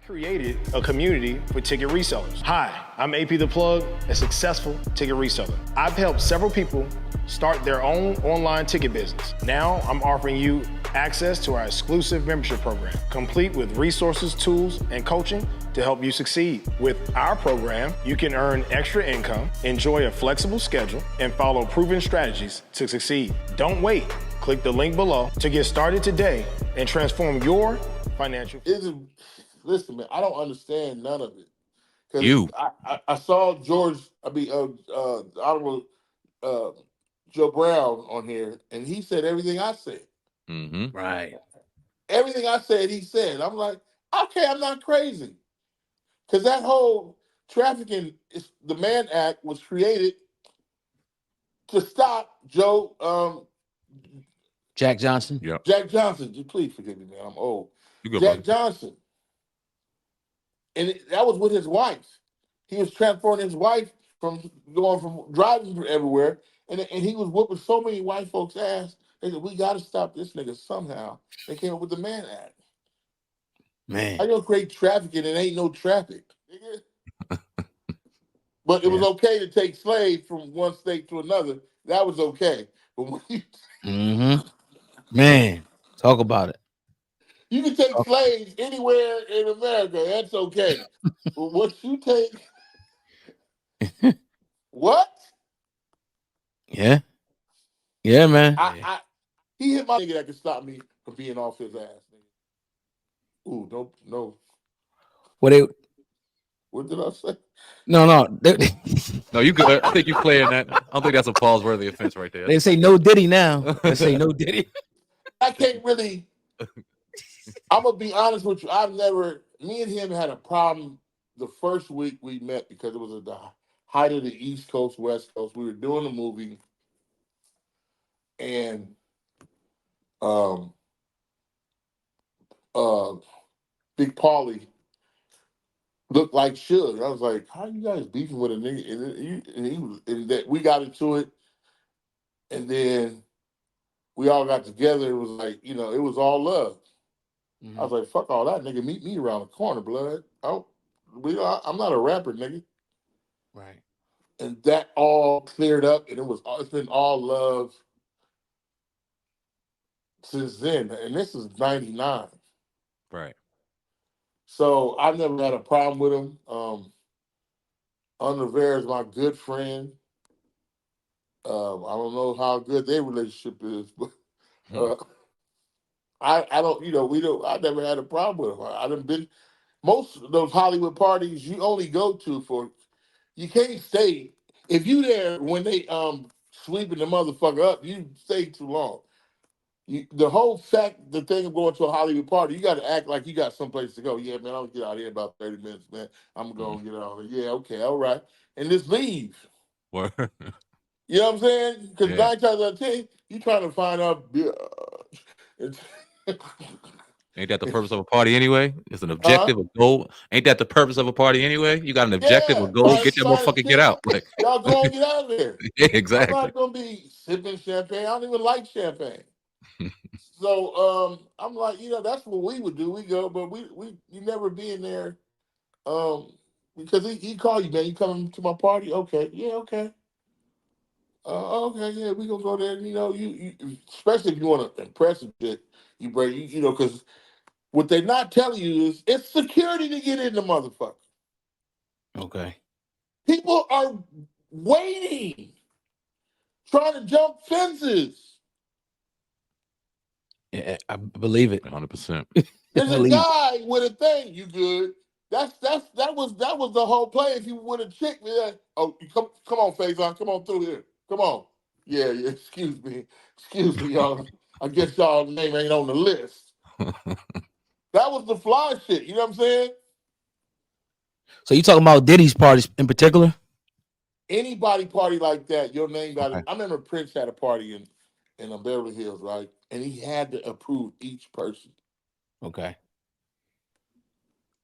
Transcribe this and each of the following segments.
Created a community for ticket resellers. Hi, I'm AP the Plug, a successful ticket reseller. I've helped several people start their own online ticket business. Now I'm offering you access to our exclusive membership program, complete with resources, tools, and coaching to help you succeed. With our program, you can earn extra income, enjoy a flexible schedule, and follow proven strategies to succeed. Don't wait. Click the link below to get started today and transform your financial. Listen, man, I don't understand none of it. You. I saw Honorable Joe Brown on here, and he said everything I said. Mm-hmm. Right. Everything I said, he said. I'm like, okay, I'm not crazy. Because that whole trafficking, the Mann Act was created to stop Jack Johnson. Yep. Jack Johnson. Please forgive me, man. I'm old. You go, Jack brother. Johnson. And that was with his wife. He was transporting his wife from driving everywhere, and he was whooping so many white folks' ass. They said, we got to stop this nigga somehow. They came up with the Mann Act. Man. How you gonna create trafficking and ain't no traffic? Nigga? But it was okay to take slaves from one state to another. That was okay. But when Man, talk about it. you can take slaves anywhere in America. That's okay. But what you take... What? Yeah. Yeah, man. He hit my nigga that could stop me from being off his ass. Nigga. Ooh, no. What did I say? No. No, you good. I think you playing that. I don't think that's a pause-worthy offense right there. They say no Diddy now. They say no Diddy. I can't really... I'm going to be honest with you. Me and him had a problem the first week we met because it was at the height of the East Coast, West Coast. We were doing a movie, and Big Paulie looked like Suge. I was like, how you guys beefing with a nigga? And that we got into it, and then we all got together. It was like, it was all love. I was like, fuck all that, nigga. Meet me around the corner, blood. I'm not a rapper, nigga. Right. And that all cleared up, and it's been all love since then. And this is 99. Right. So I never had a problem with him. Unrevere is my good friend. I don't know how good their relationship is, but I don't, I never had a problem with him. I done been most of those Hollywood parties you only go to for, you can't stay. If you there when they sweeping the motherfucker up, you stay too long. The thing of going to a Hollywood party, you got to act like you got someplace to go. Yeah, man, I'll get out of here in about 30 minutes, man. I'm going to get out of here. Yeah, okay, all right. And just leave. Word. You know what I'm saying? Because 9 times out of 10, you trying to find out. Ain't that the purpose of a party anyway? It's an objective, a goal. Ain't that the purpose of a party anyway? You got an objective, a goal. Get that motherfucker, get out. Like, y'all go and get out of there. Yeah, exactly. I'm not going to be sipping champagne. I don't even like champagne. So I'm like, that's what we would do. We go, but you never be in there because he called you, man. You coming to my party? Okay. Yeah, okay. Okay, yeah, we gonna go there. You especially if you want to impress a bit, you bring because what they're not telling you is it's security to get in the motherfucker. Okay. People are waiting, trying to jump fences. Yeah, I believe it. 100%. There's a guy with a thing. You good? That was the whole play. If you with a chick, man, come on, Faizon, come on through here. Come on. Yeah. Excuse me, y'all. I guess y'all name ain't on the list. That was the fly shit. You know what I'm saying? So you talking about Diddy's parties in particular? Anybody party like that, your name got it. I remember Prince had a party in Beverly Hills, right? And he had to approve each person. Okay.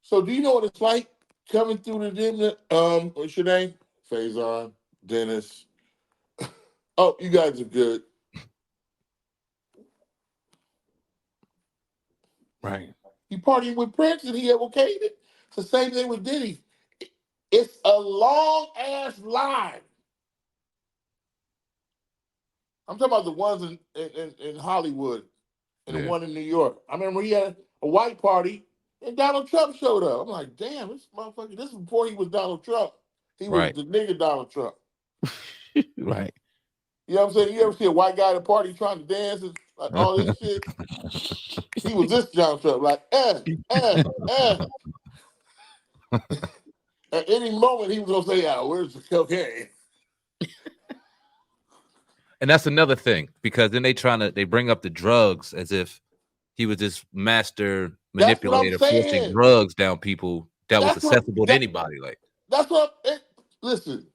So do you know what it's like coming through the gym? What's your name? Faizon, Dennis. Oh, you guys are good. Right. He partying with Prince and he okayed it. It's the same thing with Diddy. It's a long ass line. I'm talking about the ones in Hollywood and the one in New York. I remember he had a white party and Donald Trump showed up. I'm like, damn, this motherfucker, this is before he was Donald Trump. He was the nigga Donald Trump. Right. You know what I'm saying? You ever see a white guy at a party trying to dance and like all this shit? He was this Donald Trump, like, At any moment, he was going to say, oh, where's the cocaine? And that's another thing, because then they bring up the drugs as if he was this master manipulator forcing drugs down people that was accessible to anybody. Like, that's what. Listen,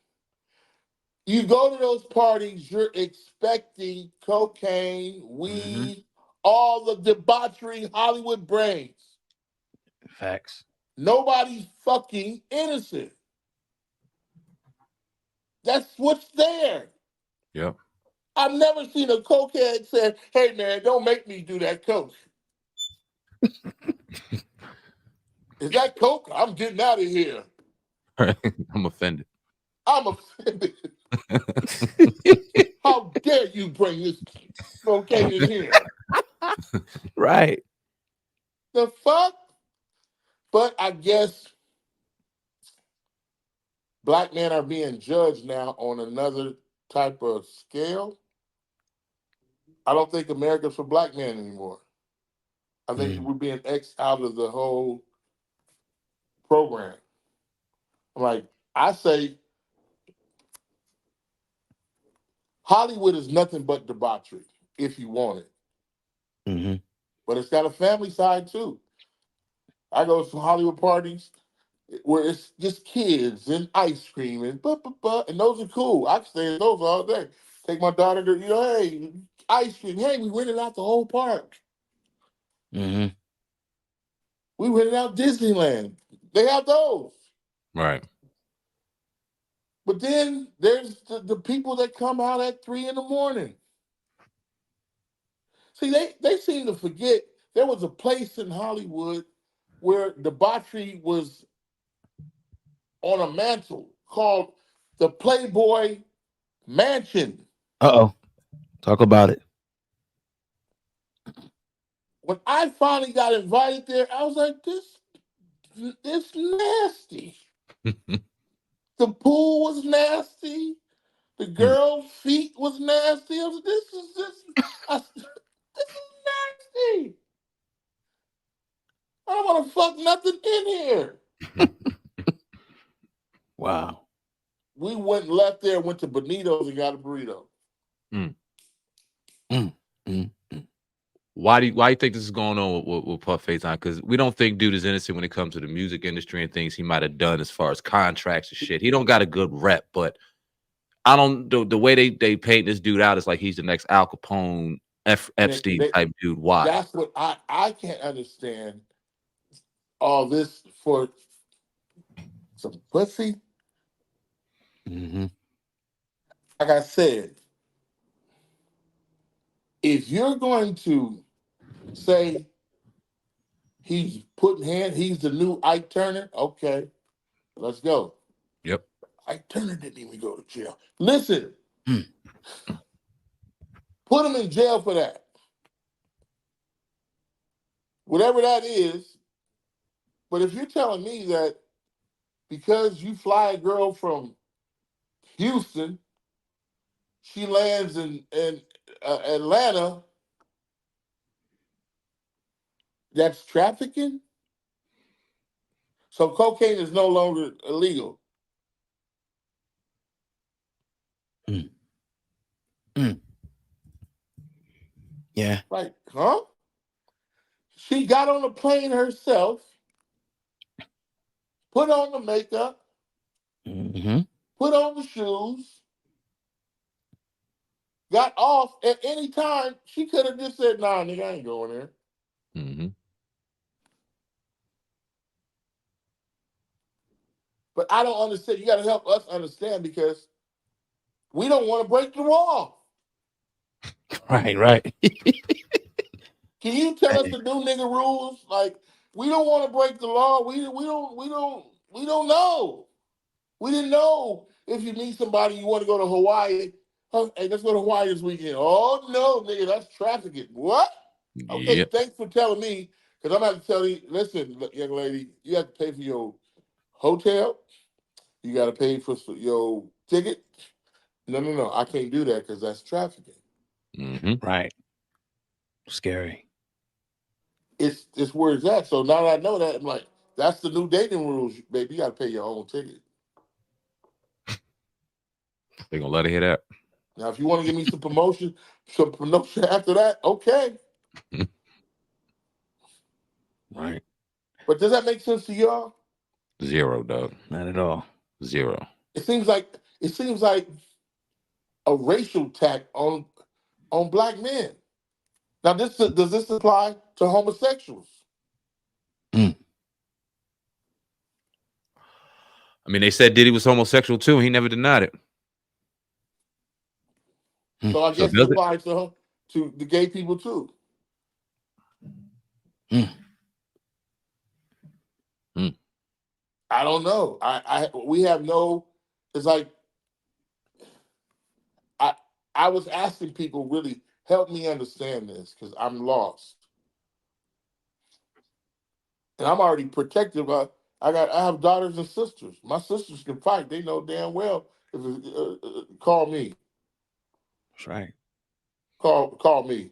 you go to those parties, you're expecting cocaine, weed, all the debauchery Hollywood brains. Facts. Nobody's fucking innocent. That's what's there. Yep. I've never seen a cokehead say, hey, man, don't make me do that coke. Is that coke? I'm getting out of here. I'm offended. I'm offended. How dare you bring this cocaine in here? Right. The fuck? But I guess black men are being judged now on another type of scale. I don't think America's for black men anymore. I think we're being X'd out of the whole program. Like, I say, Hollywood is nothing but debauchery, if you want it. But it's got a family side, too. I go to some Hollywood parties where it's just kids and ice cream and and those are cool. I can stay at those all day. Take my daughter to, hey, ice cream. Hey, we rented out the whole park. We rented out Disneyland. They have those. Right. But then there's the people that come out at 3 a.m. See, they seem to forget there was a place in Hollywood where debauchery was on a mantle called the Playboy Mansion. Talk about it. When I finally got invited there, I was like, this is nasty. The pool was nasty. The girl's feet was nasty. I was like, this is nasty. I don't want to fuck nothing in here. Wow. We went and left there, went to Benito's and got a burrito. Why do you think this is going on with Puff Faizon? Because we don't think dude is innocent when it comes to the music industry and things he might have done as far as contracts and shit. He don't got a good rep, but I don't. The way they paint this dude out is like he's the next Al Capone, Epstein type dude. Why? That's what I can't understand. All this for some pussy. Like I said, if you're going to say he's the new Ike Turner, okay, let's go. Yep. Ike Turner didn't even go to jail. Listen, put him in jail for that. Whatever that is. But if you're telling me that because you fly a girl from Houston, she lands in Atlanta, that's trafficking? So cocaine is no longer illegal. Yeah. Like, huh? She got on a plane herself, put on the makeup, put on the shoes, got off. At any time, she could have just said, nah, nigga, I ain't going there. But I don't understand. You got to help us understand because we don't want to break the law. Right. Can you tell us the new nigga rules? Like, We don't want to break the law. We don't know. We didn't know if you meet somebody you want to go to Hawaii. Huh, hey, let's go to Hawaii this weekend. Oh no, nigga, that's trafficking. What? Okay, Yep. thanks for telling me. Because I'm about to tell you, listen, young lady, you have to pay for your hotel. You got to pay for your ticket. No. I can't do that because that's trafficking. Mm-hmm. Right. Scary. It's where it's at. So now that I know that, I'm like, that's the new dating rules, baby. You got to pay your own ticket. They're gonna let her hear that. Now, if you want to give me some promotion after that, okay. Right. But does that make sense to y'all? Zero, dog. Not at all. Zero. It seems like a racial attack on black men. Now, does this apply to homosexuals? I mean, they said Diddy was homosexual too. He never denied it. So I guess it does it? applies to the gay people too. I don't know. We have no. It's like I was asking people, really help me understand this because I'm lost, and I'm already protected. I have daughters and sisters. My sisters can fight. They know damn well if call me. That's right. Call me.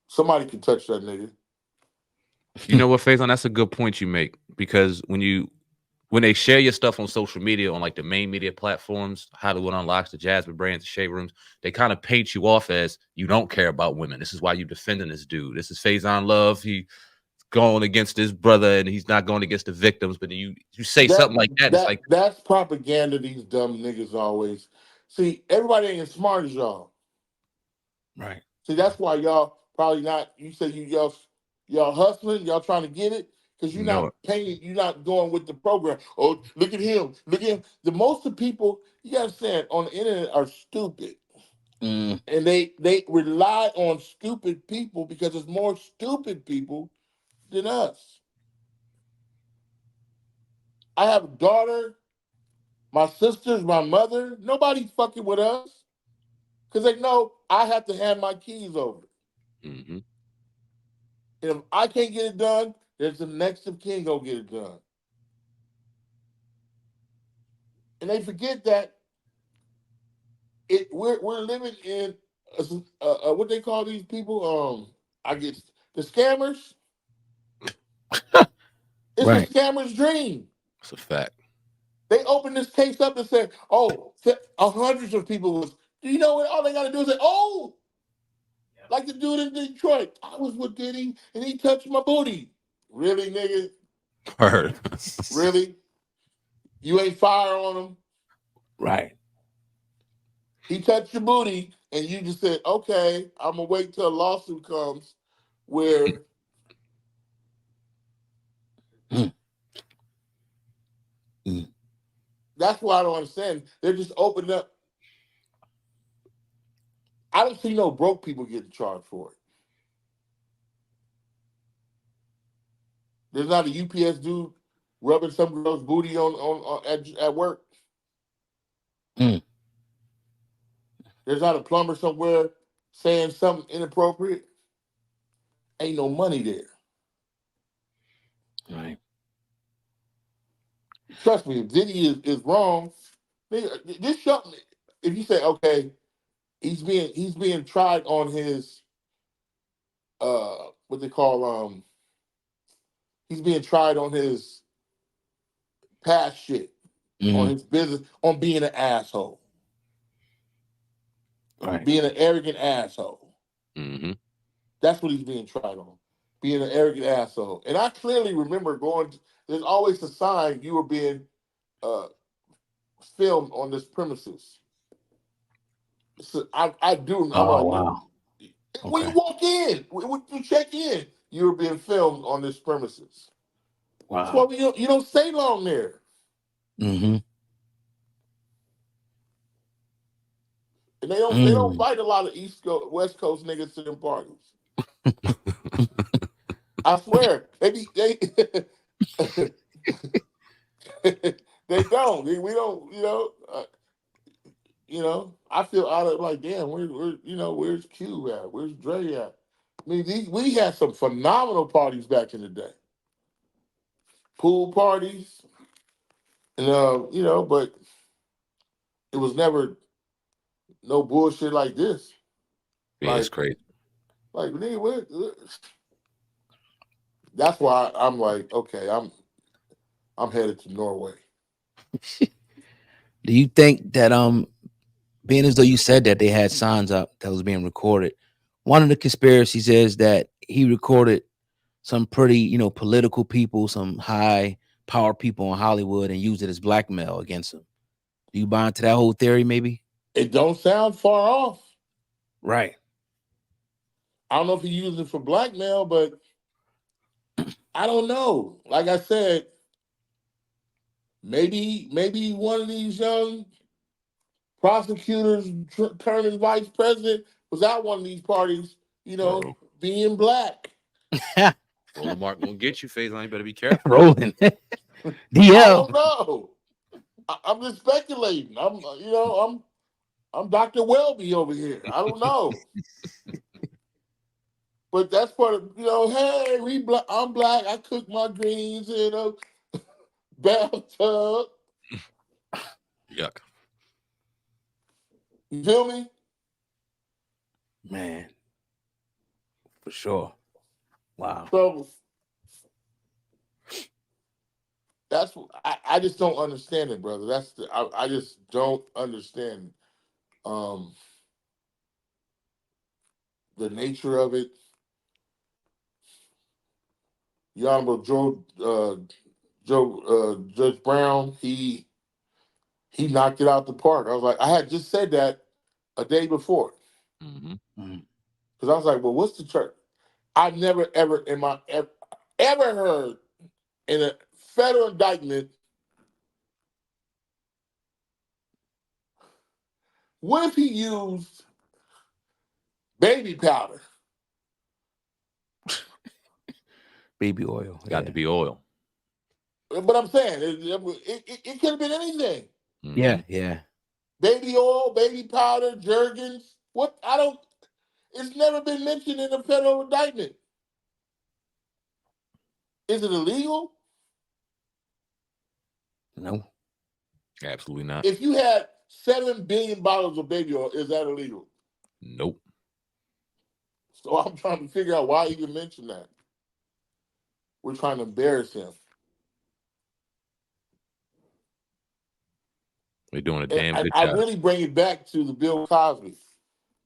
Somebody can touch that nigga. You know what, Faizon? That's a good point you make, because when they share your stuff on social media, on like the main media platforms, Hollywood Unlocks, the Jasmine Brands, the Shade Rooms, they kind of paint you off as you don't care about women. This is why you defending this dude. This is Faizon Love. He's going against his brother and he's not going against the victims. But you say something like that, it's like, that's propaganda. These dumb niggas always see. Everybody ain't as smart as y'all. Right. See, that's why y'all probably not. You say y'all hustling, y'all trying to get it because you're not paying. You're not going with the program. Oh, look at him. Look at him. The most of people you gotta understand on the internet are stupid, and they rely on stupid people because there's more stupid people than us. I have a daughter, my sisters, my mother. Nobody fucking with us because they know I have to hand my keys over. mm-hmm. And if I can't get it done, there's the next of kin go get it done. And they forget that we're living in what they call these people. I guess the scammers. It's Right. a scammer's dream. It's a fact. They opened this case up and said, "Oh, hundreds of people was." Do you know what? All they got to do is say, "Oh." Like the dude in Detroit, I was with Diddy and he touched my booty. Really, nigga? Word. Really? You ain't fire on him? Right. He touched your booty and you just said, okay, I'm going to wait till a lawsuit comes where that's why I don't understand. They're just opening up. I don't see no broke people getting charged for it. There's not a UPS dude rubbing some girl's booty on at work. There's not a plumber somewhere saying something inappropriate. Ain't no money there. Right. Trust me, if Diddy is wrong, this show. If you say, okay, he's being tried on his what they call he's being tried on his past shit, on his business, on being an asshole. Right. Being an arrogant asshole. Mm-hmm. That's what he's being tried on. Being an arrogant asshole. And I clearly remember there's always a sign you were being filmed on this premises. So I do. I'm Oh, like, wow. when Okay. you walk in, when you check in, you're being filmed on this premises. That's why Wow. you don't stay long there. And they don't invite a lot of West Coast niggas to them parties. I swear, they don't. We don't. I feel out of like, damn. Where's Q at? Where's Dre at? I mean, we had some phenomenal parties back in the day. Pool parties, and but it was never no bullshit like this. Yeah, it's Like, crazy. nigga, that's why I'm like, okay, I'm headed to Norway. Do you think that being as though you said that they had signs up that was being recorded, one of the conspiracies is that he recorded some pretty, political people, some high power people in Hollywood, and used it as blackmail against him? Do you buy into that whole theory? Maybe. It don't sound far off. Right. I don't know if he used it for blackmail, but I don't know. Like I said, maybe one of these young prosecutors turning vice president was at one of these parties, Bro. being black. Well, Lamar gonna get you, Faizon. You better be careful. Rolling. I DL. don't know. I'm just speculating. I'm Dr. Welby over here. I don't know. But that's part of, hey, I'm black. I cook my greens in a bathtub. Yuck. You feel me? Man. For sure. Wow. So that's I just don't understand it, brother. I just don't understand the nature of it. The Honorable Judge Brown, he knocked it out the park. I was like, I had just said that a day before. Mm-hmm. Because I was like, well, what's the church? I've never ever in my ever heard in a federal indictment. What if he used baby powder? Baby oil. Got to be oil. But I'm saying it could have been anything. Mm-hmm. Yeah. Baby oil, baby powder, Jergens. What it's never been mentioned in a federal indictment. Is it illegal? No. Absolutely not. If you had 7 billion bottles of baby oil, is that illegal? Nope. So I'm trying to figure out why he even mentioned that. We're trying to embarrass him. We're doing a damn good I job. really bring it back to the Bill Cosby.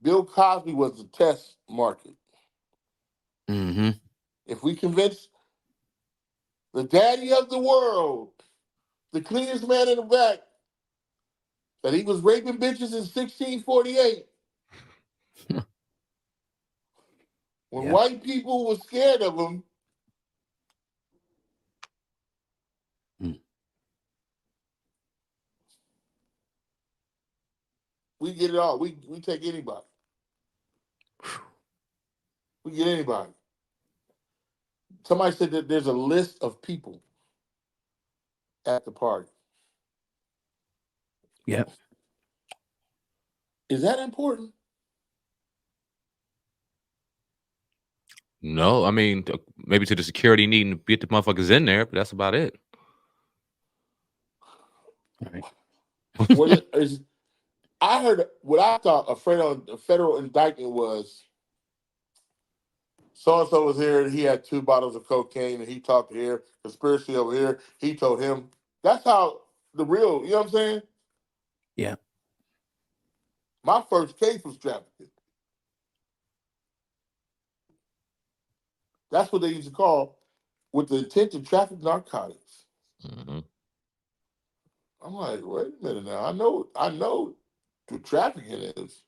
Bill Cosby was the test market. Mm-hmm. If we convince the daddy of the world, the cleanest man in the back, that he was raping bitches in 1648, when white people were scared of him, we get it all. We take anybody. We get anybody. Somebody said that there's a list of people at the party. Yep. Is that important? No, I mean, maybe to the security needing to get the motherfuckers in there, but that's about it. What is? I heard what I thought a federal indictment was. So and so was here. He had 2 bottles of cocaine, and he talked to here. Conspiracy over here. He told him. That's how the real. You know what I'm saying? Yeah. My first case was trafficking. That's what they used to call with the intent to traffic narcotics. Mm-hmm. I'm like, wait a minute now. I know what trafficking is.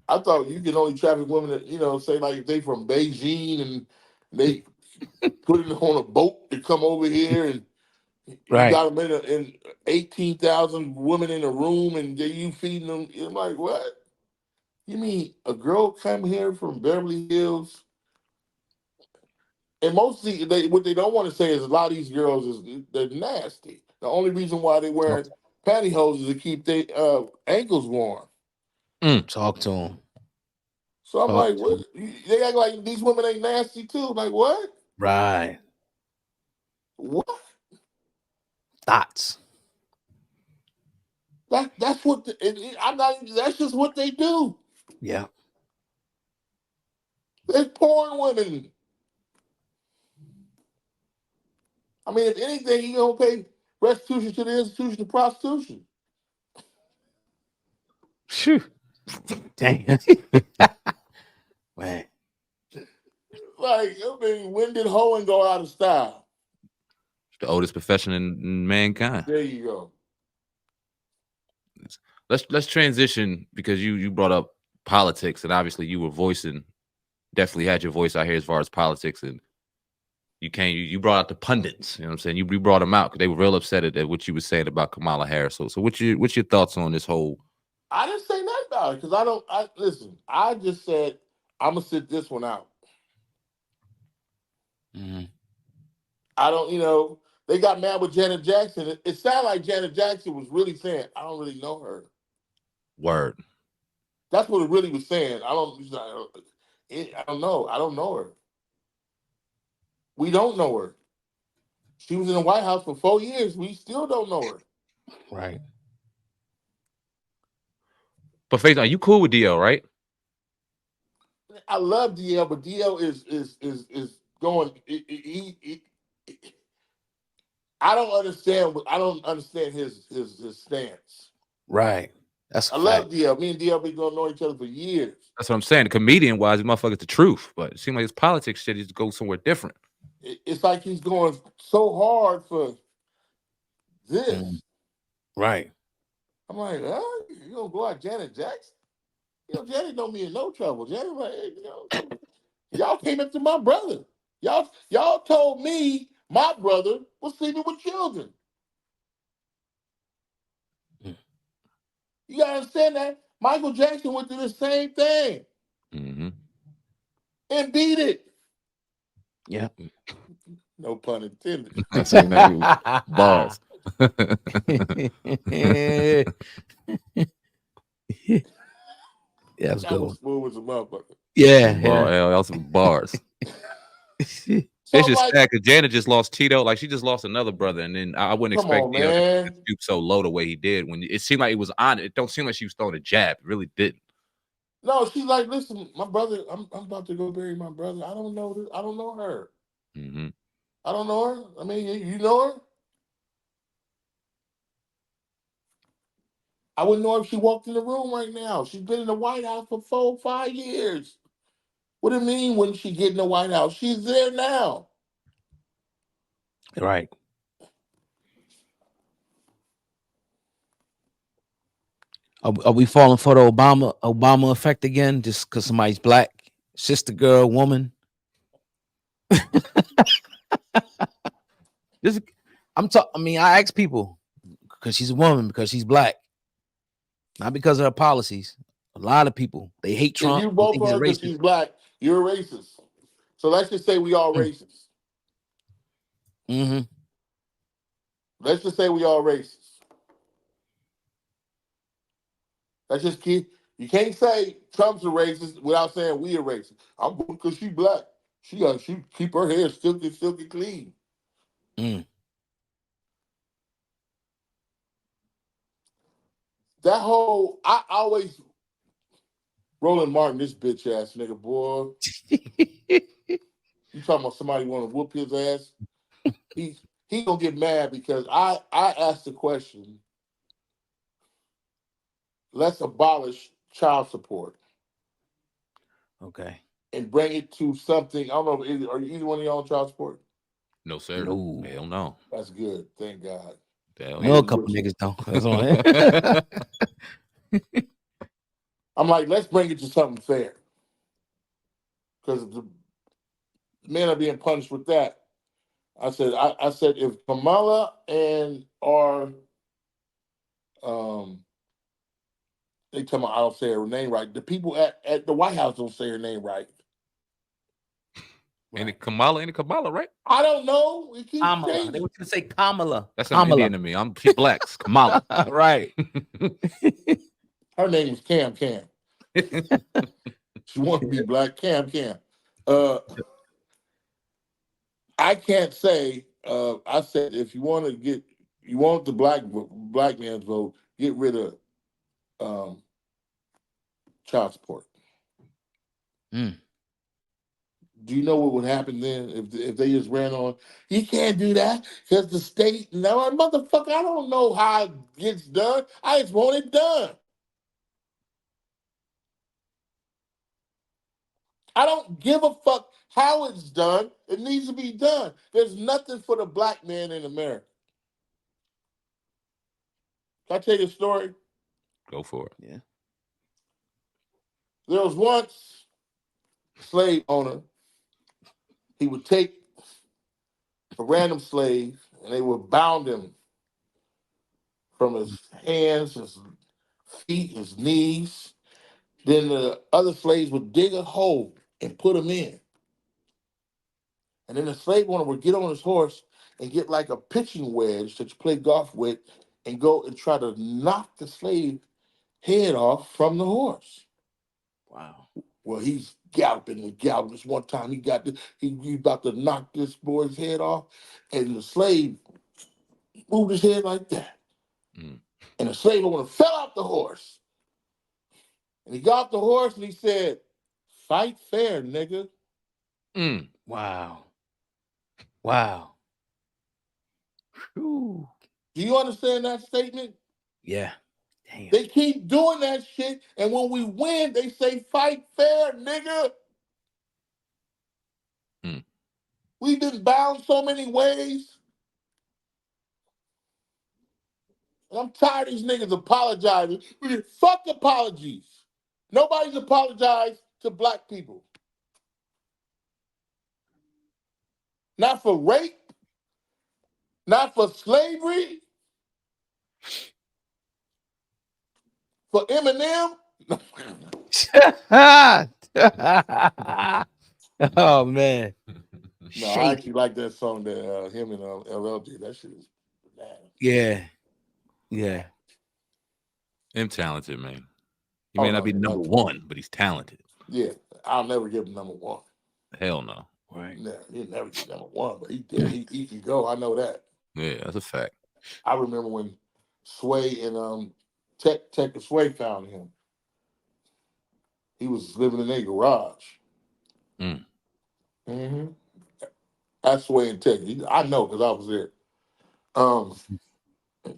I thought you can only traffic women that, say like if they from Beijing and they put it on a boat to come over here and you got them in 18,000 women in a room and you feeding them. You're like, what? You mean a girl come here from Beverly Hills And mostly, what they don't want to say is a lot of these girls they're nasty. The only reason why they wear pantyhose is to keep their ankles warm. Talk to him. So I'm Talk like, to what? him. They act like these women ain't nasty too. Like what? Right. What? Thoughts. That's what I'm not. That's just what they do. Yeah. They're porn women. I mean, if anything, you don't pay restitution to the institution of prostitution. Phew. Dang. Man. Like, I mean, when did hoeing go out of style? It's the oldest profession in mankind. There you go. Let's transition, because you brought up politics, and obviously you were definitely had your voice out here as far as politics, and you brought out the pundits. You know what I'm saying? You brought them out because they were real upset at what you were saying about Kamala Harris. So what's your thoughts on this whole? I didn't say nothing about it because listen. I just said I'm gonna sit this one out. Mm-hmm. I don't, they got mad with Janet Jackson. It sounded like Janet Jackson was really saying, I don't really know her. Word. That's what it really was saying. I don't know. I don't know her. We don't know her. She was in the White House for 4 years. We still don't know her. Right. But Faizon, are you cool with DL, right? I love DL, but DL is going. I don't understand. I don't understand his stance. Right. That's a I fact. love DL. Me and DL been going to know each other for years. That's what I'm saying. Comedian wise, the motherfucker's the truth. But it seems like his politics shit is to go somewhere different. It's like he's going so hard for this. Right. I'm like, huh? You gonna go out Janet Jackson? Janet don't mean no trouble. Janet, like, y'all came up to my brother. Y'all told me my brother was sleeping with children. You gotta understand that Michael Jackson went through the same thing and beat it. Yeah. No pun intended. Bars. Yeah, that was smooth as a motherfucker. Yeah. Also bars. It's just sad because Janet just lost Tito. Like, she just lost another brother, and then I wouldn't expect DL to stoop so low the way he did. When it seemed like it was on it, don't seem like she was throwing a jab. It really didn't. No, she's like, listen, my brother. I'm about to go bury my brother. I don't know this. I don't know her. I don't know her. I mean, you know her. I wouldn't know if she walked in the room right now. She's been in the White House for 4 or 5 years. What do you mean when she get in the White House? She's there now. Right. Are we falling for the Obama effect again? Just because somebody's black, sister, girl, woman? I ask people because she's a woman, because she's black, not because of her policies. A lot of people, they hate Trump. If you vote for her because she's black, you're a racist. So let's just say we all racist. Let's just say we all racist. Let's just keep. You can't say Trump's a racist without saying we are racist. I'm because she's black. She keep her hair silky clean. That whole I always Roland Martin, this bitch ass nigga, boy. You talking about somebody want to whoop his ass? He gonna get mad because I asked the question. Let's abolish child support. Okay. And bring it to something. I don't know. Are either one of y'all on child support? No, sir. No. Hell no. That's good. Thank God. Well, a couple niggas don't. That's all. I'm like, let's bring it to something fair. Because the men are being punished with that. I said if Kamala and they tell me I don't say her name right. The people at the White House don't say her name right. Ain't it Kamala, right? I don't know. It keeps Kamala. They changing. want you to say Kamala. That's an Kamala. Indian to me. She black. It's Kamala. Right. Her name is Cam. She wants to be black. Cam. I can't say. I said if you want the black man's vote, get rid of child support. Mm. Do you know what would happen then if they just ran on? You can't do that because the state. No, motherfucker, I don't know how it gets done. I just want it done. I don't give a fuck how it's done. It needs to be done. There's nothing for the black man in America. Can I tell you a story? Go for it. Yeah. There was once a slave owner. He would take a random slave and they would bound him from his hands, his feet, his knees. Then the other slaves would dig a hole and put him in. And then the slave owner would get on his horse and get like a pitching wedge that you play golf with and go and try to knock the slave head off from the horse. Wow. Well, he's galloping and galloping. This one time he about to knock this boy's head off, and the slave moved his head like that. Mm. And the slave owner fell off the horse. And he got off the horse and he said, "Fight fair, nigga." Mm. Wow. Wow. Whew. Do you understand that statement? Yeah. Damn. They keep doing that shit, and when we win, they say, "Fight fair, nigga." Mm. We've been bound so many ways. And I'm tired of these niggas apologizing. Fuck apologies. Nobody's apologized to black people. Not for rape, not for slavery, for Eminem. Oh man. No, I actually like that song that him and LL did. That shit is bad. Yeah. Yeah. Him talented, man. He Oh, may no, not be he's number not. one, but he's talented. Yeah, I'll never give him number one. Hell no. Right. No, he'll never get number one, but he did. He can go. I know that. Yeah, that's a fact. I remember when Sway and Tech and Sway found him. He was living in their garage. Mm. Mm-hmm. That's Sway and Tech. I know because I was there. And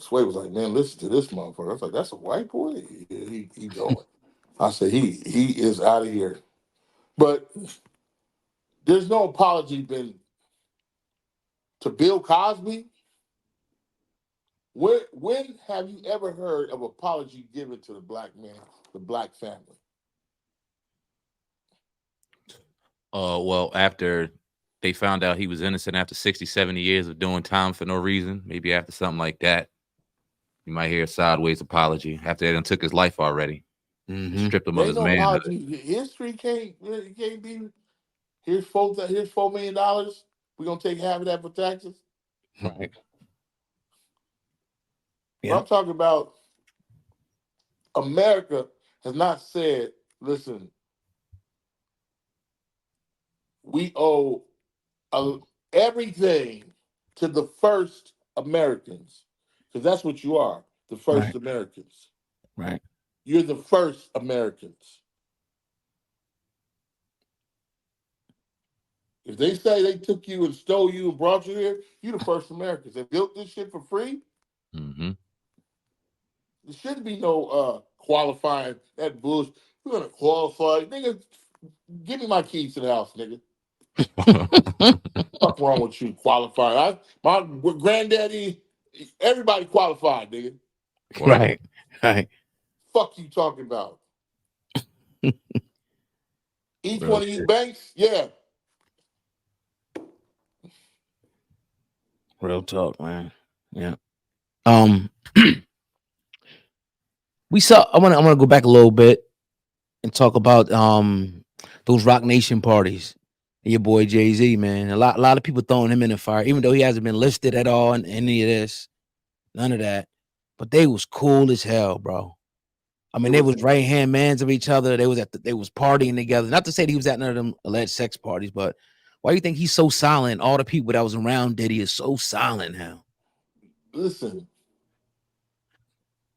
Sway was like, "Man, listen to this motherfucker." I was like, "That's a white boy." Yeah, he going. I said, he is out of here. But there's no apology been to Bill Cosby. When have you ever heard of apology given to the black man, the black family? Well, after they found out he was innocent after 60, 70 years of doing time for no reason, maybe after something like that, you might hear a sideways apology. After they done took his life already, stripped him of There his ain't no manhood. apology. History can't be. Here's $4 million. We're gonna take half of that for taxes. Right. But Yeah. I'm talking about America has not said, listen, we owe everything to the first Americans. Because that's what you are, the first Right. Americans. Right. You're the first Americans. If they say they took you and stole you and brought you here, you're the first Americans. They built this shit for free. Mm-hmm. There shouldn't be no qualifying that bullshit. We're gonna qualify. Nigga, give me my keys to the house, nigga. What's wrong with you qualifying? My granddaddy, everybody qualified, nigga. Right. Right. Fuck you talking about? Each Real one of you shit. banks, yeah. Real talk, man. Yeah. We saw. I want to go back a little bit and talk about those Rock Nation parties and your boy Jay-Z, man. A lot of people throwing him in the fire, even though he hasn't been listed at all in any of this, none of that. But they was cool as hell, bro. I mean, they was right hand mans of each other. They was they was partying together. Not to say that he was at none of them alleged sex parties, but why do you think he's so silent? All the people that was around Diddy is so silent now. Listen,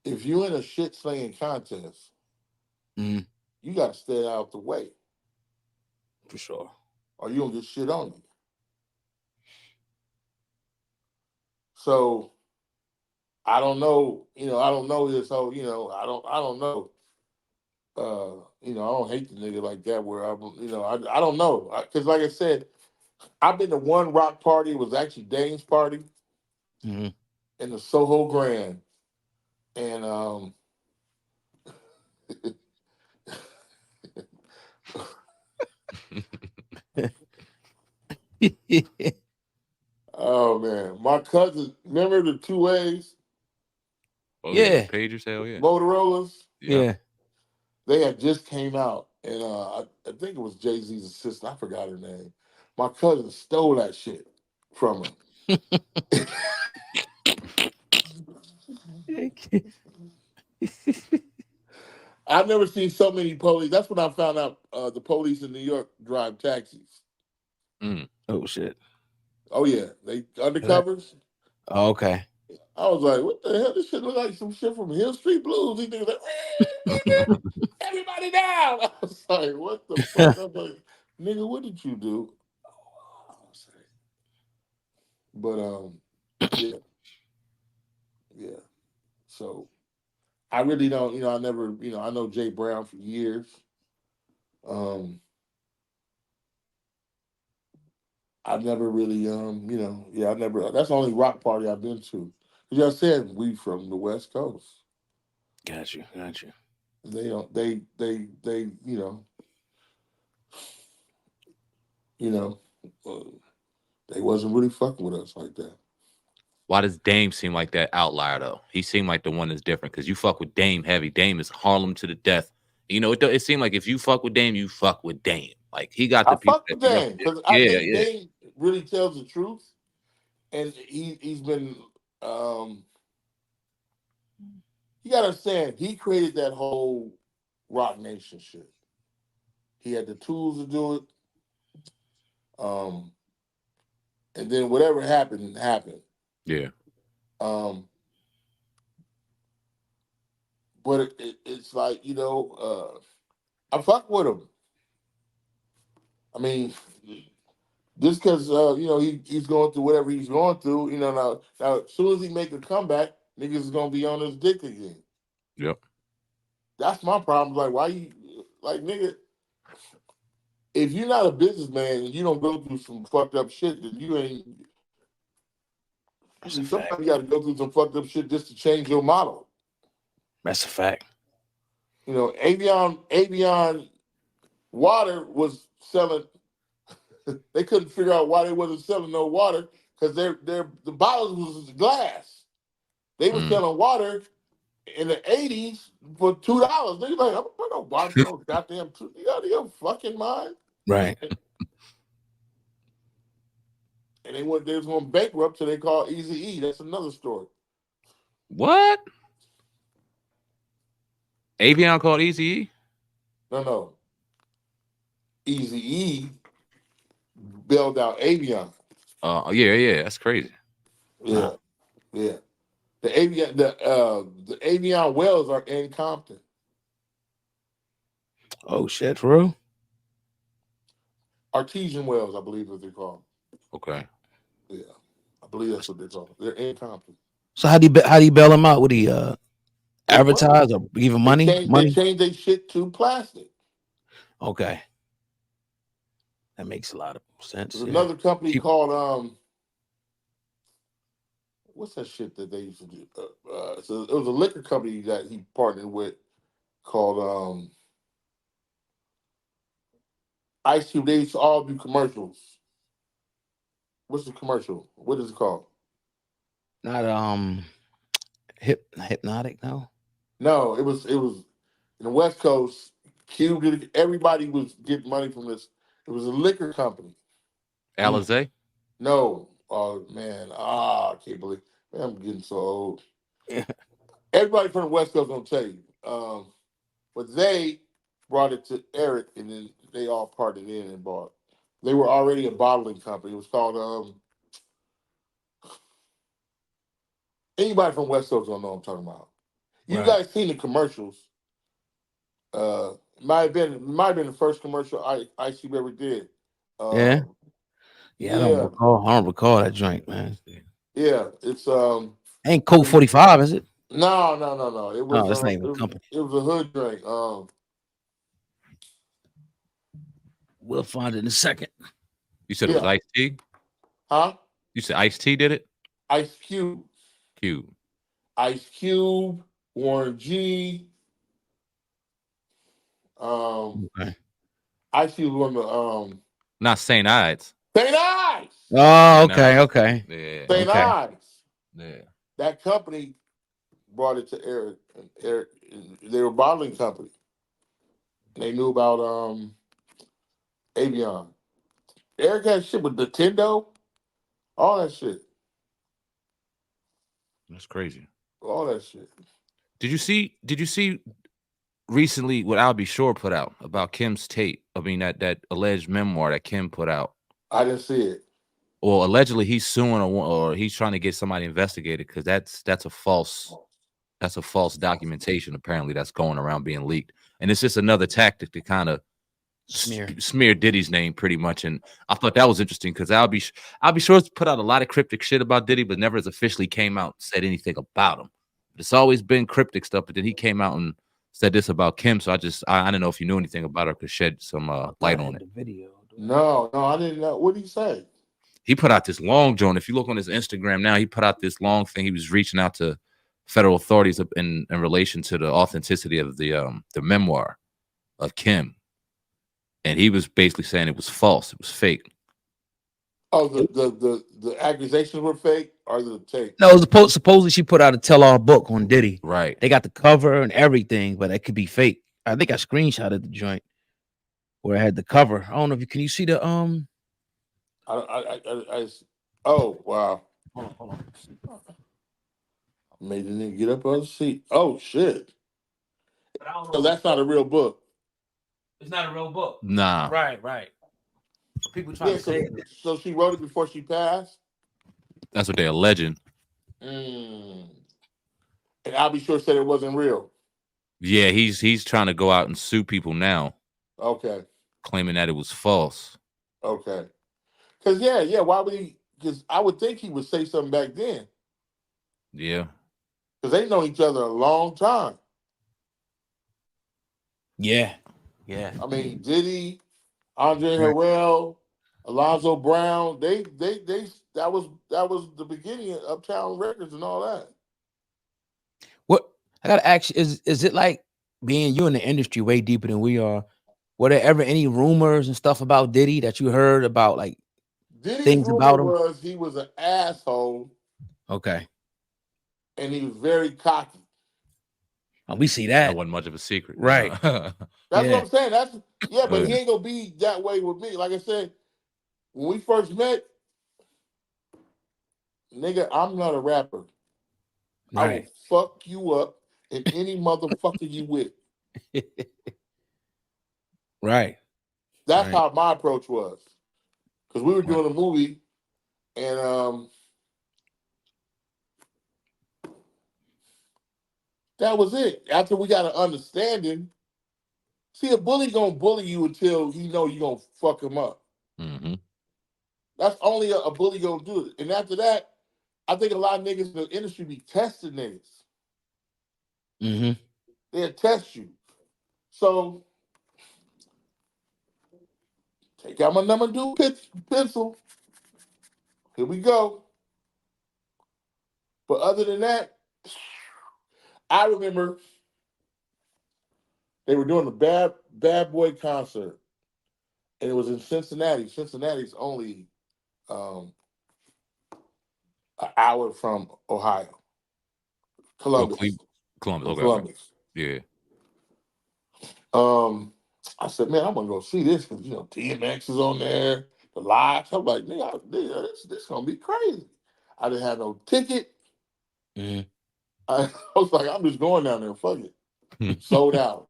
if you're in a shit slinging contest, Mhm. you got to stay out the way, For sure. or you gonna get shit on you. So I don't know. I don't know this whole. I don't know. I don't hate the nigga like that. Where I don't know, because like I said, I've been to one rock party. It was actually Dane's party Mhm. in the Soho Grand, and oh man, my cousin, remember the 2As, Oh Yeah. pagers, hell yeah. Motorola's? Yeah. They had just came out, and I think it was Jay-Z's assistant. I forgot her name. My cousin stole that shit from her. I've never seen so many police. That's when I found out the police in New York drive taxis. Oh shit. Oh yeah, they undercovers. Oh, okay. I was like, what the hell? This shit look like some shit from Hill Street Blues. These niggas like, everybody down. I was like, what the fuck? I was like, nigga, what did you do? But yeah, yeah. So I really don't, I never, I know Jay Brown for years. I've never really, I never. That's the only rock party I've been to. Because I said we from the West Coast. Got you. They don't. They. Uh, they wasn't really fucking with us like that. Why does Dame seem like that outlier though? He seemed like the one that's different because you fuck with Dame heavy. Dame is Harlem to the death. It seemed like if you fuck with Dame, you fuck with Dame. Like he got I the people fuck that with you Dame represent. because I Yeah, think yeah, Dame really tells the truth, and he's been. You gotta understand, he created that whole Rock Nation shit. He had the tools to do it. And then whatever happened, happened. yeah. But it's like, I fuck with him. I mean, just because, he's going through whatever he's going through, now as soon as he make a comeback, niggas is going to be on his dick again. Yep. That's my problem. Like, why you, like, nigga, if you're not a businessman and you don't go through some fucked up shit, then you ain't. That's a Sometimes fact. you got to go through some fucked up shit just to change your model. That's a fact. Avion water was selling. They couldn't figure out why they wasn't selling no water because the bottles was glass. They were selling water in the '80s for $2. They like, I'm gonna put no water for no goddamn $2. You out of your fucking mind? Right. And they was going bankrupt, so they called Easy E. That's another story. What? Avion called Easy? No. Easy E bailed out Avion. Yeah. That's crazy. Yeah. The Avion wells are in Compton. Oh shit, for real? Artesian wells, I believe is what they call Okay. them. Yeah. I believe that's what they call them. They're in Compton. So how do you bail him out? Would he It's advertise money. or give him They money? changed their shit to plastic. Okay. That makes a lot of sense. There's Yeah. another company called what's that shit that they used to do? So it was a liquor company that he partnered with called Ice Cube. They used to all do commercials. What's the commercial? What is it called? Not hypnotic, no. No, it was in the West Coast. Cube did. Everybody was getting money from this. It was a liquor company. Alizé? No. Oh man. I can't believe. Man, I'm getting so old. Yeah. Everybody from the West Coast gonna tell you. But they brought it to Eric, and then they all parted in and bought. They were already a bottling company. It was called anybody from West Coast don't know what I'm talking about. You Right. guys seen the commercials. Might have been the first commercial I Cube ever did. Yeah. Yeah. I don't recall. I don't recall that joint, man. Yeah. It's Ain't Coke 45, is it? no. It was Oh, that's not even a company. it was a hood drink. We'll find it in a second. You said it was Ice T? Huh? You said Ice T did it? Ice Cube. Ice Cube, Warren G. Okay. Ice Cube was one of Not St. Ides. St. Ides. Oh, okay. Yeah. St. Okay. Ides. Yeah. That company brought it to Eric. And Eric, they were a bottling company. They knew about Avion. Eric had shit with Nintendo, all that shit. That's crazy. All that shit. Did you see recently what Albie Shore put out about Kim's tape? I mean that alleged memoir that Kim put out. I didn't see it. Well, allegedly he's suing or he's trying to get somebody investigated because that's a false documentation apparently that's going around being leaked. And it's just another tactic to kind of smear Diddy's name pretty much. And I thought that was interesting because Albie Shore's put out a lot of cryptic shit about Diddy, but never has officially came out and said anything about him. It's always been cryptic stuff, but then he came out and said this about Kim. So I don't know if you knew anything about her, could shed some light on it. Video. No, I didn't know. What did he say? He put out this long joint. If you look on his Instagram now, he put out this long thing. He was reaching out to federal authorities in relation to the authenticity of the memoir of Kim. And he was basically saying it was false. It was fake. Oh, the accusations were fake or the tape? No, it was supposedly she put out a tell-all book on Diddy. Right. They got the cover and everything, but it could be fake. I think I screenshotted the joint where it had the cover. I don't know if you can you see the oh wow. Hold on. Made the nigga get up on the seat. Oh shit. So that's not a real book. It's not a real book. Nah. Right. People trying to say it. So she wrote it before she passed? That's what they're alleging. And Albie Shore said it wasn't real. Yeah, he's trying to go out and sue people now. Okay. Claiming that it was false. Okay. Because yeah, why would he? Because I would think he would say something back then. Yeah. Because they know each other a long time. Yeah. I mean, Diddy, Andre Harrell, Alonzo Brown, they that was the beginning of Uptown Records and all that. What I gotta ask you is it like being you in the industry way deeper than we are? Were there ever any rumors and stuff about Diddy that you heard about, like Diddy's things about him? was he was an asshole. Okay. And he was very cocky. Oh, we see that. That wasn't much of a secret. Right. That's what I'm saying. But he ain't gonna be that way with me. Like I said, when we first met, nigga, I'm not a rapper. Right. I will fuck you up and any motherfucker you with. Right. That's how my approach was. Because we were doing a movie and that was it. After we got an understanding, see, a bully gonna bully you until he know you gonna fuck him up. Mm-hmm. That's only a bully gonna do it. And after that, I think a lot of niggas in the industry be testing niggas. Mm-hmm. They'll test you. So take out my number two pencil. Here we go. But other than that, I remember they were doing a bad boy concert. And it was in Cincinnati. Cincinnati's only an hour from Ohio. Columbus. Columbus. Yeah. I said, man, I'm gonna go see this because DMX is on there, the lights. I'm like, nigga, this gonna be crazy. I didn't have no ticket. Mhm. I was like, I'm just going down there. Fuck it. Sold out.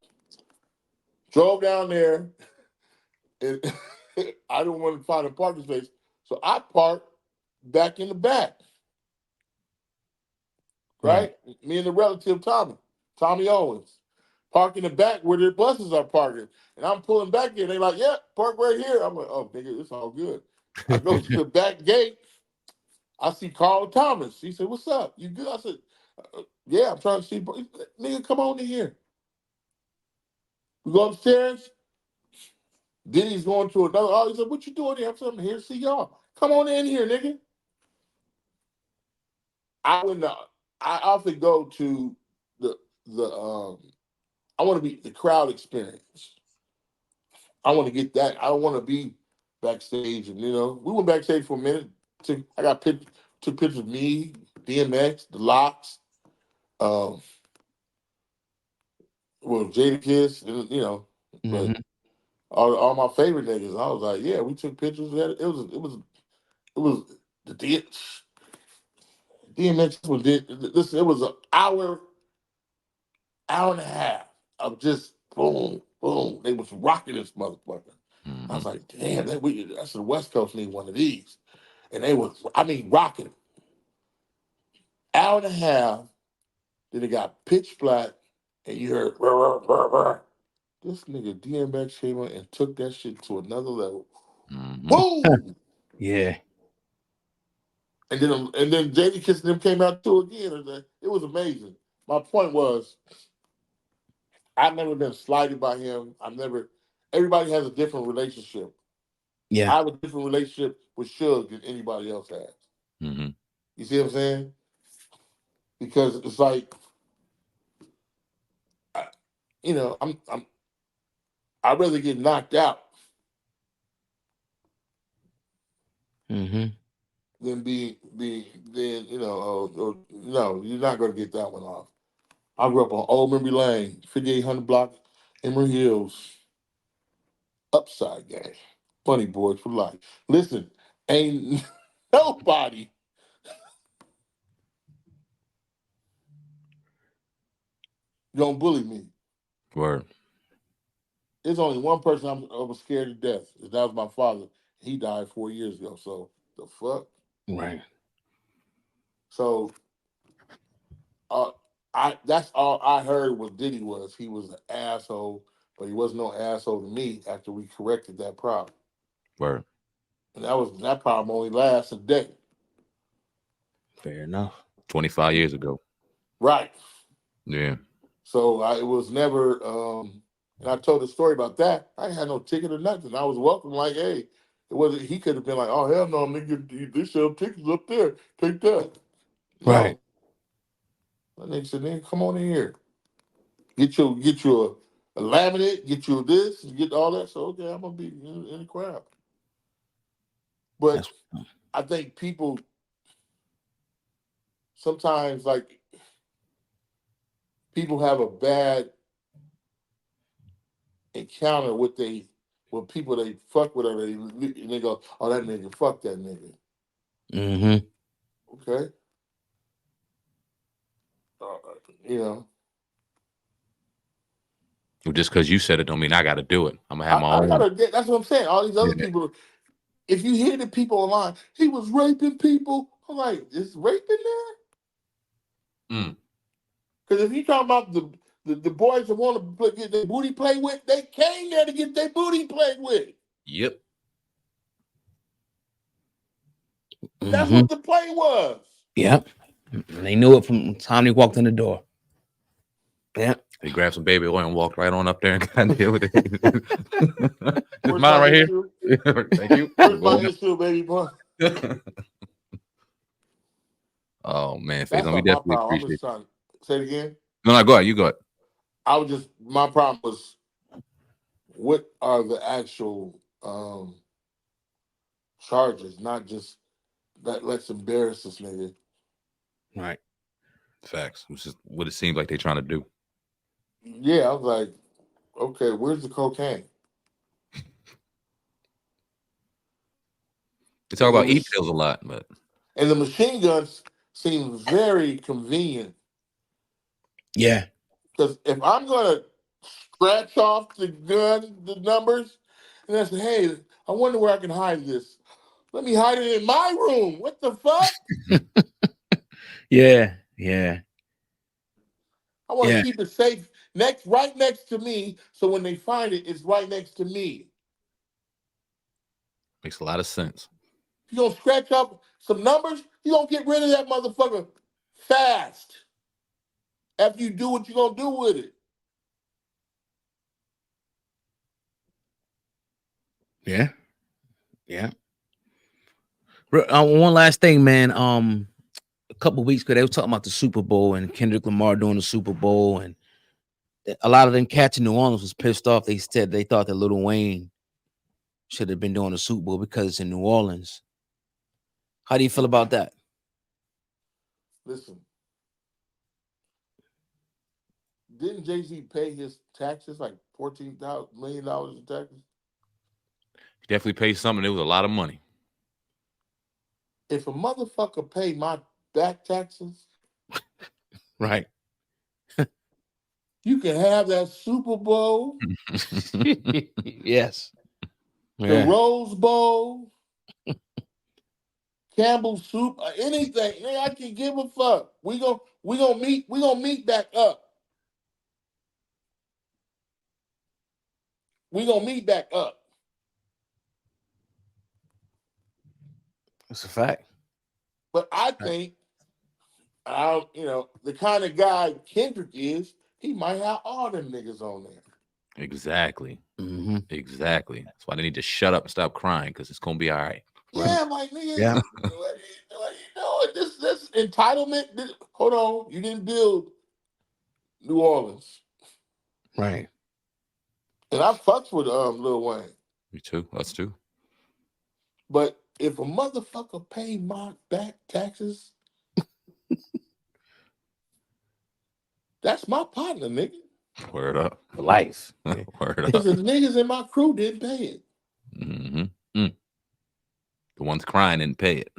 Drove down there, and I didn't want to find a parking space, so I parked back in the back. Right? Me and the relative Tommy Owens, park in the back where the buses are parking, and I'm pulling back in. They like, yeah, park right here. I'm like, oh, nigga, it's all good. I go to the back gate. I see Carl Thomas. He said, "What's up? You good?" I said, "Yeah, I'm trying to see." Nigga, come on in here. We go upstairs. Diddy's going to another. Oh, he said, "What you doing here?" I said, "I'm here to see y'all. Come on in here, nigga." I wouldn't. I often go to the. I want to be the crowd experience. I want to get that. I don't want to be backstage, and we went backstage for a minute. I took pictures of me, DMX, the Locks, well, Jadakiss, but Mhm. all my favorite niggas. I was like, yeah, we took pictures. It was the DMX was this. It was an hour and a half of just boom, boom. They was rocking this motherfucker. I was like, damn, that's the West Coast need one of these. And they was, rocking. Hour and a half, then it got pitch black, and you heard, "Rah, rah, rah, rah." This nigga DMX came on and took that shit to another level. Boom! Yeah. And then Jada Kiss and them came out too again. And it was amazing. My point was, I've never been slighted by him. Everybody has a different relationship. Yeah. I have a different relationship with Suge than anybody else has. Mhm. You see what I'm saying? Because it's like, I'd rather get knocked out Mhm. than no, you're not gonna get that one off. I grew up on Old Memory Lane, 5800 block, Emory Hills, Upside Gang, Funny Boys for life. Listen, ain't nobody gonna bully me. Word. There's only one person I was scared to death. And that was my father. He died 4 years ago. So the fuck. Right. So that's all I heard what Diddy was. He was an asshole, but he wasn't no asshole to me after we corrected that problem. Word. And that problem only lasts a day. Fair enough. 25 years ago. Right. Yeah. So it was never and I told the story about that. I ain't had no ticket or nothing. I was welcome, like, hey, it wasn't he could have been like, oh hell no, nigga, they sell tickets up there. Take that. Right. No. That nigga said, nigga, come on in here. Get you a laminate, get you this, get all that. So okay, I'm gonna be in the crowd. But That's I think people sometimes like people have a bad encounter with people they fuck with, or they go, oh that nigga, fuck that nigga. Mhm. Okay, uh, you know. Just because you said it don't mean I got to do it. I'm gonna have my I own. gotta get. That's what I'm saying. All these other Yeah. people. If you hear the people online, he was raping people. I'm like, is rape in there? Mm. Because if you talking about the boys that want to get their booty played with, they came there to get their booty played with. Yep. That's Mhm. what the play was. Yep. And they knew it from the time they walked in the door. Yeah. He grabbed some baby oil and walked right on up there and got deal with it. This Where's mine my right issue? here. Thank you. Where's my issue, baby boy? Oh man, That's Faizon, we not my definitely problem. I'm appreciate just trying to say it again. No, go ahead. You go ahead. My problem was, what are the actual charges, not just that let's embarrass this nigga. Right. Facts. Which is what it seems like they're trying to do. Yeah, I was like, okay, where's the cocaine? We talk And the about mach- e-pills a lot, but and the machine guns seem very convenient Yeah. because if I'm gonna scratch off the gun, the numbers, and I say, hey, I wonder where I can hide this. Let me hide it in my room. What the fuck? Yeah. Yeah. I want to Yeah. keep it safe right next to me, so when they find it, it's right next to me. makes a lot of sense. If you're gonna scratch up some numbers, you're gonna get rid of that motherfucker fast. After you do what you're gonna do with it. Yeah. Yeah. One last thing, man. A couple weeks ago, they were talking about the Super Bowl and Kendrick Lamar doing the Super Bowl, and a lot of them cats in New Orleans was pissed off. They said they thought that Lil Wayne should have been doing the Super Bowl because it's in New Orleans. How do you feel about that? Listen, didn't Jay-Z pay his taxes like $14 million in taxes? He definitely paid something. It was a lot of money. If a motherfucker pay my back taxes, Right. you can have that Super Bowl, Yes. the Yeah. Rose Bowl, Campbell's soup, or anything. Man, I can give a fuck. We gonna meet back up. We gonna meet back up. That's a fact. But I think, the kind of guy Kendrick is, he might have all them niggas on there. Exactly. Mm-hmm. Exactly. That's why they need to shut up and stop crying, because it's gonna be all right. Yeah, like nigga, Yeah. what are you doing? This entitlement. Hold on, you didn't build New Orleans, Right. and I fucks with Lil Wayne. Me too. Us too. But if a motherfucker pay my back taxes, that's my partner, nigga. Word up. For life. Word Because up. the niggas in my crew didn't pay it. Mm-hmm. The ones crying didn't pay it.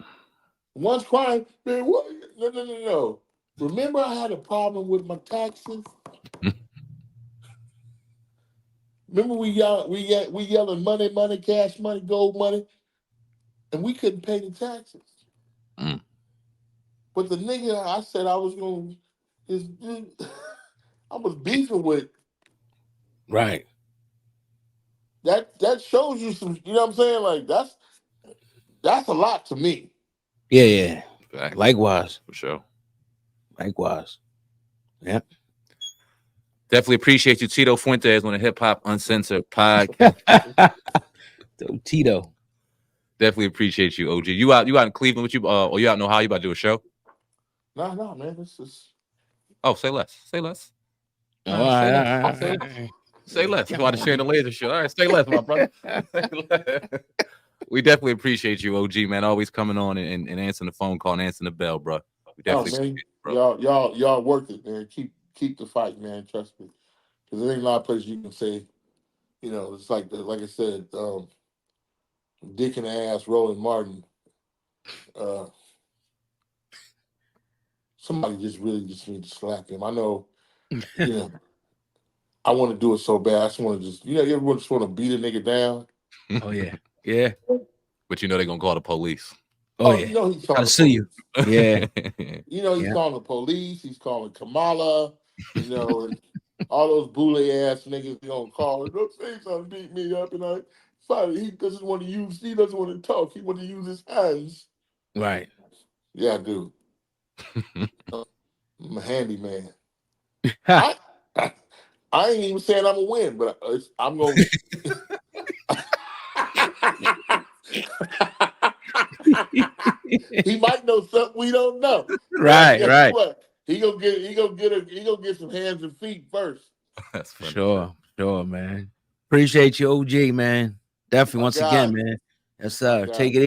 One's crying, man. What? No. Remember, I had a problem with my taxes. Remember, we yelling money, cash money, gold money, and we couldn't pay the taxes. Mm. But the nigga I said I was gonna, I was beefing with. Right. That shows you some. You know what I'm saying? Like that's a lot to me. Yeah. Yeah. Exactly. Likewise. For sure. Likewise. Yep. Definitely appreciate you, Tito Fuentes, on the Hip Hop Uncensored podcast. Tito. Definitely appreciate you, OG. You out in Cleveland with you, or you out in Ohio? You about to do a show? No, man. This is. Oh, say less. Say less. All Say less. right. Say less. Say less. That's why the Shane the Laser show. All right, say less, my brother. We definitely appreciate you, OG, man. Always coming on and answering the phone call and answering the bell, bro. We definitely Man, appreciate it, bro. y'all work it, man. Keep the fight, man. Trust me, because there ain't a lot of places you can say. It's like I said, Dick in the ass, Roland Martin. Somebody really just need to slap him. I know, I want to do it so bad. I just want to everyone just want to beat a nigga down. Oh yeah. Yeah. But they're gonna call the police. Oh yeah. He's calling I'll sue you. Yeah. He's calling the police. He's calling Kamala. And all those boule ass niggas gonna call. Don't say something, beat me up, and he doesn't want to use. He doesn't want to talk. He want to use his hands. Right. Yeah, I do. I'm a handyman. I ain't even saying I'm gonna win, but I'm gonna. He might know something we don't know. Right. Right. What? He gonna get some hands and feet first. That's funny. Sure, man. Appreciate you, OG, man. Definitely My once guy. again, man. Yes, sir. Take it easy.